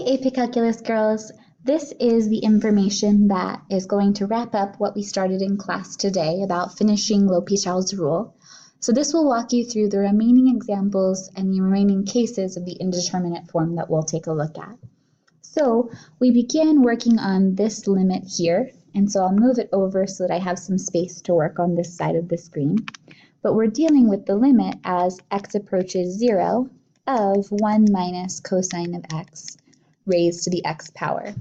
AP Calculus girls, this is the information that is going to wrap up what we started in class today about finishing L'Hopital's rule. So this will walk you through the remaining examples and the remaining cases of the indeterminate form that we'll take a look at. So we began working on this limit here, and so I'll move it over so that I have some space to work on this side of the screen. But we're dealing with the limit as x approaches 0 of 1 minus cosine of x raised to the x power.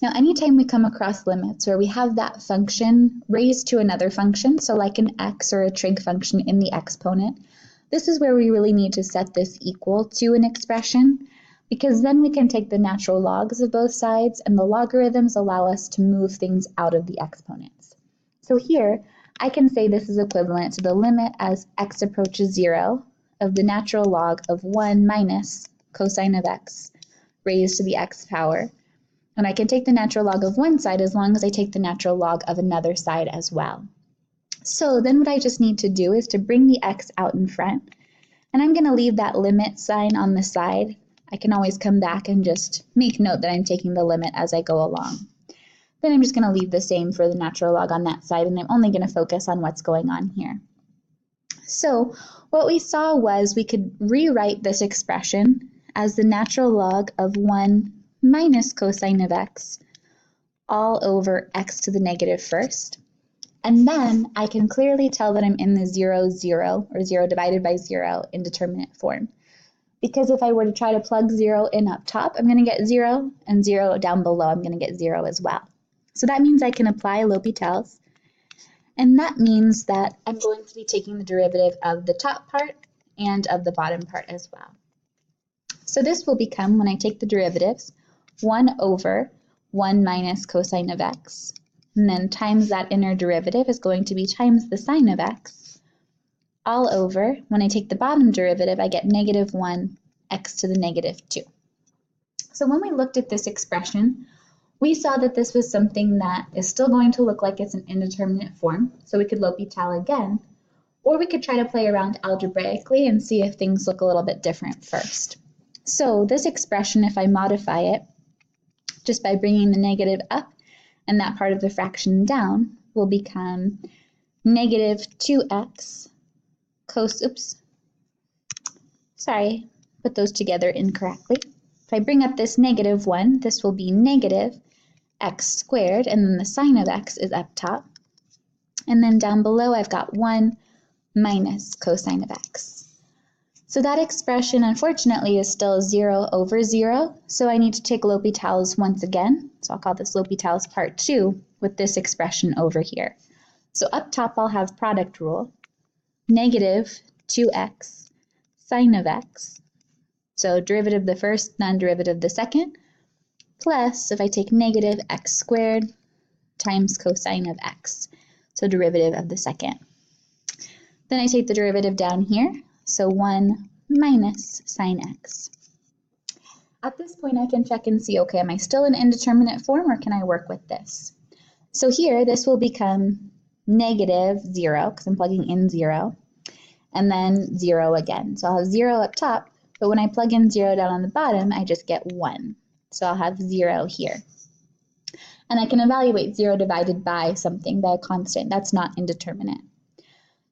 Now, anytime we come across limits where we have that function raised to another function, so like an x or a trig function in the exponent, this is where we really need to set this equal to an expression, because then we can take the natural logs of both sides, and the logarithms allow us to move things out of the exponents. So here, I can say this is equivalent to the limit as x approaches 0 of the natural log of 1 minus cosine of x raised to the x power. And I can take the natural log of one side as long as I take the natural log of another side as well. So then what I just need to do is to bring the x out in front, and I'm going to leave that limit sign on the side. I can always come back and just make note that I'm taking the limit as I go along. Then I'm just going to leave the same for the natural log on that side, and I'm only going to focus on what's going on here. So what we saw was we could rewrite this expression as the natural log of 1 minus cosine of x all over x to the negative first. And then I can clearly tell that I'm in the 0, 0, or 0 divided by 0 indeterminate form. Because if I were to try to plug 0 in up top, I'm going to get 0, and 0 down below, I'm going to get 0 as well. So that means I can apply L'Hopital's, and that means that I'm going to be taking the derivative of the top part and of the bottom part as well. So this will become, when I take the derivatives, 1 over 1 minus cosine of x, and then times that inner derivative is going to be times the sine of x, all over, when I take the bottom derivative, I get negative 1 x to the negative 2. So when we looked at this expression, we saw that this was something that is still going to look like it's an indeterminate form, so we could L'Hopital again, or we could try to play around algebraically and see if things look a little bit different first. So this expression, if I modify it, just by bringing the negative up and that part of the fraction down, will become negative 2x put those together incorrectly. If I bring up this negative 1, this will be negative x squared, and then the sine of x is up top. And then down below, I've got 1 minus cosine of x. So that expression, unfortunately, is still 0 over 0, so I need to take L'Hopital's once again. So I'll call this L'Hopital's part 2 with this expression over here. So up top, I'll have product rule, negative 2x sine of x, so derivative of the first, non-derivative of the second, plus if I take negative x squared times cosine of x, so derivative of the second. Then I take the derivative down here, so 1 minus sine x. At this point, I can check and see, okay, am I still in indeterminate form, or can I work with this? So here, this will become negative 0, because I'm plugging in 0, and then 0 again. So I'll have 0 up top, but when I plug in 0 down on the bottom, I just get 1. So I'll have 0 here. And I can evaluate 0 divided by something, by a constant. That's not indeterminate.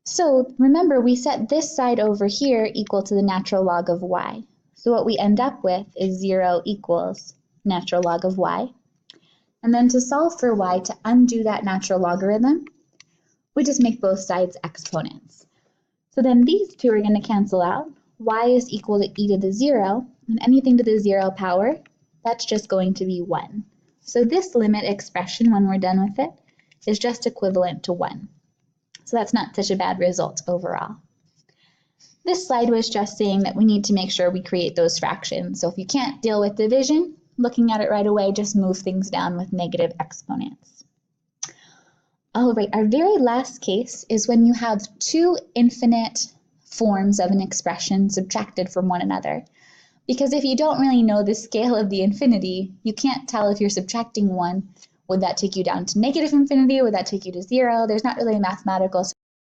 So remember, we set this side over here equal to the natural log of y. So what we end up with is 0 equals natural log of y. And then to solve for y, to undo that natural logarithm, we just make both sides exponents. So then these two are going to cancel out. Y is equal to e to the 0, and anything to the 0 power, that's just going to be 1. So this limit expression, when we're done with it, is just equivalent to 1. So that's not such a bad result overall. This slide was just saying that we need to make sure we create those fractions. So if you can't deal with division, looking at it right away, just move things down with negative exponents. All right, our very last case is when you have two infinite forms of an expression subtracted from one another. Because if you don't really know the scale of the infinity, you can't tell if you're subtracting one. Would that take you down to negative infinity? Would that take you to 0? There's not really a mathematical